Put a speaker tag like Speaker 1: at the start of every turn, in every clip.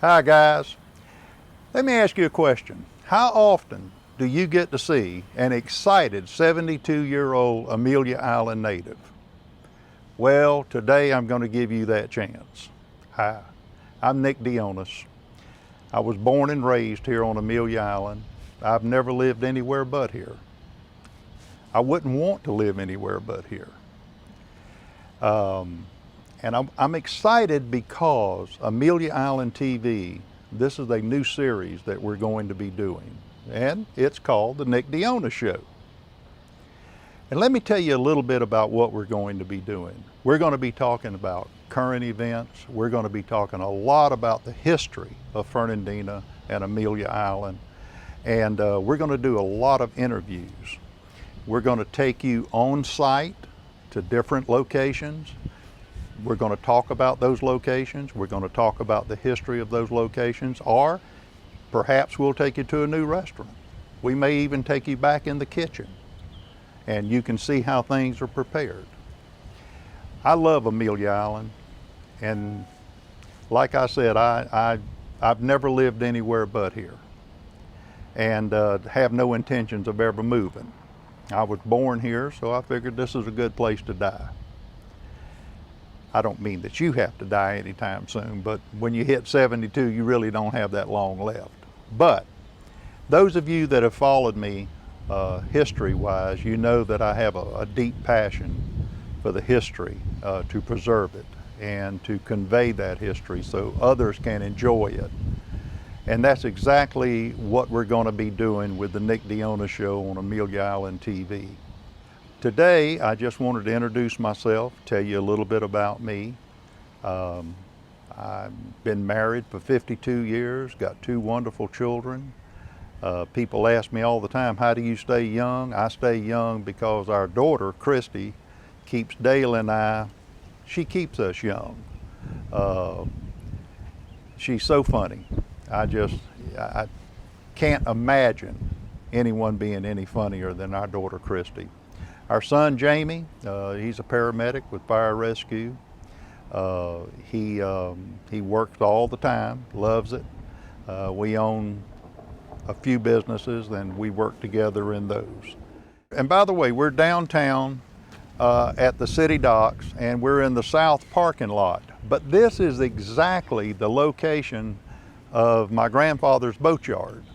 Speaker 1: Hi guys, let me ask you a question. How often do you get to see an excited 72-year-old Amelia Island native? Well, today I'm going to give you that chance. Hi, I'm Nick Deonas. I was born and raised here on Amelia Island. I've never lived anywhere but here. I wouldn't want to live anywhere but here. And I'm excited because Amelia Island TV, this is a new series that we're going to be doing, and it's called The Nick Deonas Show. And let me tell you a little bit about what we're going to be doing. We're going to be talking about current events. We're going to be talking a lot about the history of Fernandina and Amelia Island. And we're going to do a lot of interviews. We're going to take you on site to different locations. We're going to talk about those locations. We're going to talk about the history of those locations, or perhaps we'll take you to a new restaurant. We may even take you back in the kitchen and you can see how things are prepared. I love Amelia Island, and like I said, I've never lived anywhere but here, and have no intentions of ever moving. I was born here, so I figured this is a good place to die. I don't mean that you have to die anytime soon, but when you hit 72, you really don't have that long left. But those of you that have followed me history-wise, you know that I have a deep passion for the history, to preserve it and to convey that history so others can enjoy it. And that's exactly what we're going to be doing with the Nick Deonas Show on Amelia Island TV. Today, I just wanted to introduce myself, tell you a little bit about me. I've been married for 52 years, got 2 wonderful children. People ask me all the time, how do you stay young? I stay young because our daughter, Christy, keeps Dale and I, she keeps us young. She's so funny. I can't imagine anyone being any funnier than our daughter, Christy. Our son, Jamie, he's a paramedic with fire rescue. He works all the time, loves it. We own a few businesses and we work together in those. And by the way, we're downtown at the city docks, and we're in the south parking lot. But this is exactly the location of my grandfather's boatyard.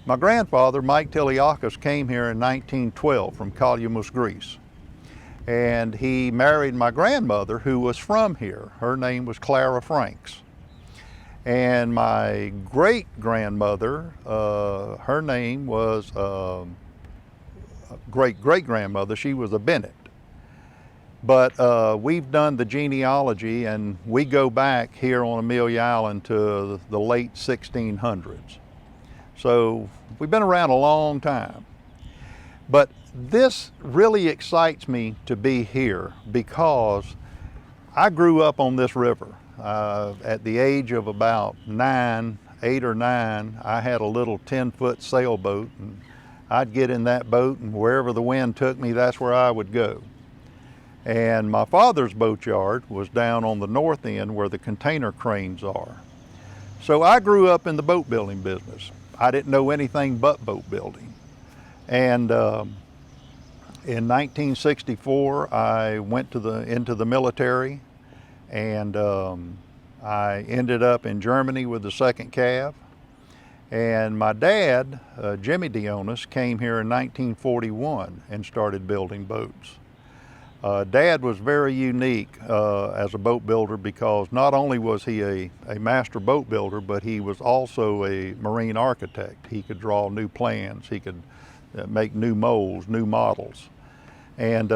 Speaker 1: My grandfather, Mike Tiliakis, came here in 1912 from Kalyamus, Greece. And he married my grandmother, who was from here. Her name was Clara Franks. And my great-grandmother, her name was great-great-grandmother, she was a Bennett. But we've done the genealogy, and we go back here on Amelia Island to the late 1600s. So we've been around a long time. But this really excites me to be here because I grew up on this river. At the age of about 8 or 9, I had a little 10-foot sailboat, and I'd get in that boat, and wherever the wind took me, that's where I would go. And my father's boatyard was down on the north end where the container cranes are. So I grew up in the boat building business. I didn't know anything but boat building. And in 1964, I went into the military, and I ended up in Germany with the 2nd Cav. And my dad, Jimmy Deonas, came here in 1941 and started building boats. Dad was very unique as a boat builder because not only was he a master boat builder, but he was also a marine architect. He could draw new plans, he could make new molds, new models. And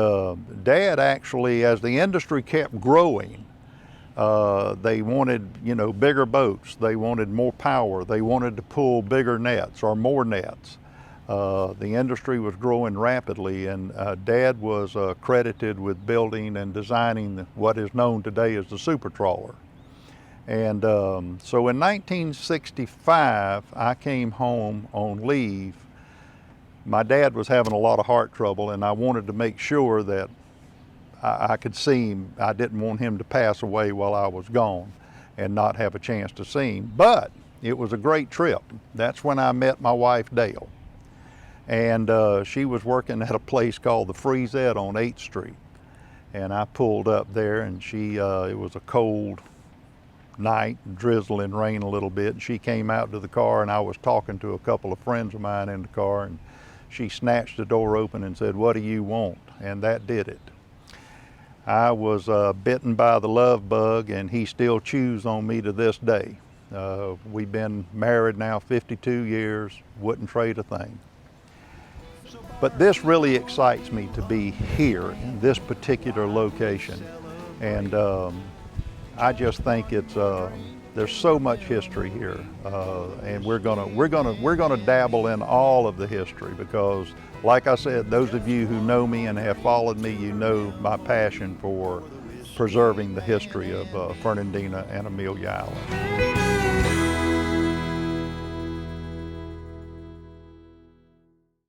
Speaker 1: Dad actually, as the industry kept growing, they wanted, bigger boats, they wanted more power, they wanted to pull bigger nets or more nets. The industry was growing rapidly, and Dad was credited with building and designing what is known today as the super trawler. And so in 1965, I came home on leave. My dad was having a lot of heart trouble, and I wanted to make sure that I could see him. I didn't want him to pass away while I was gone. and not have a chance to see him. But it was a great trip. That's when I met my wife, Dale. And she was working at a place called the Freezette on 8th Street. And I pulled up there, and it was a cold night, drizzling rain a little bit, and she came out to the car, and I was talking to a couple of friends of mine in the car, and she snatched the door open and said, "What do you want?" And that did it. I was bitten by the love bug, and he still chews on me to this day. We've been married now 52 years, wouldn't trade a thing. But this really excites me to be here in this particular location, and I just think there's so much history here, and we're gonna dabble in all of the history because, like I said, those of you who know me and have followed me, you know my passion for preserving the history of Fernandina and Amelia Island.